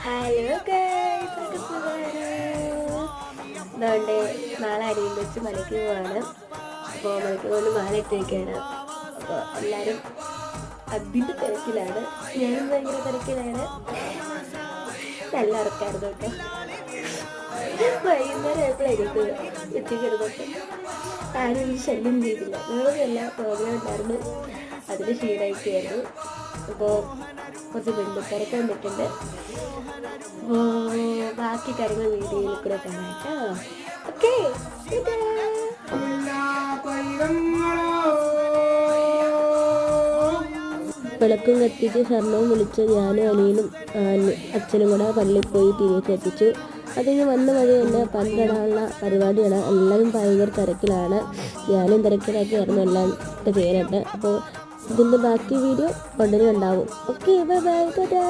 Hello guys, അതുകൊണ്ട് നാളെ അടിയിൽ വെച്ച് മലയ്ക്ക് പോവാണ്. അപ്പോൾ മലയ്ക്ക് കൊണ്ട് മാല ഇട്ടിരിക്കുകയാണ്. അപ്പോൾ എല്ലാവരും അതിൻ്റെ തിരക്കിലാണ്. ഞാനും ഭയങ്കര തിരക്കിലാണ്. നല്ല ഇറക്കായിരുന്നു കേട്ടോ. വൈകുന്നേരം ആയപ്പോഴായിരുന്നു ഉച്ചയ്ക്ക് എടുത്തിട്ട് ആരും ഈ ശല്യം ചെയ്തില്ല. വേറൊന്നുമല്ല, പ്രോഗ്രാം ഉണ്ടായിരുന്നു, അതിന് ക്ഷീണമായിട്ടായിരുന്നു. അപ്പോൾ കുറച്ച് ബന്ധുക്കാരൊക്കെ വന്നിട്ടുണ്ട്. ബാക്കി കാര്യങ്ങൾ വീഡിയോയിൽ കൂടെ കാണാം കേട്ടോ. ഓക്കെ, വിളക്കും കത്തിച്ച് സ്വർണവും വിളിച്ച് ഞാനും അനിയനും അച്ഛനും കൂടെ പള്ളിയിൽ പോയി തിരികെ എത്തിച്ചു. അതിന് വന്ന വഴി തന്നെ പങ്കിടാനുള്ള പരിപാടിയാണ്. എല്ലാവരും ഭയങ്കര തിരക്കിലാണ്. ഞാനും തിരക്കിലാക്കിയായിരുന്നു എല്ലാം ചെയ്യാനായിട്ട്. അപ്പോൾ ഇതിൻ്റെ ബാക്കി വീഡിയോ ഉടനെ ഉണ്ടാവും. Okay, bye bye, Tata.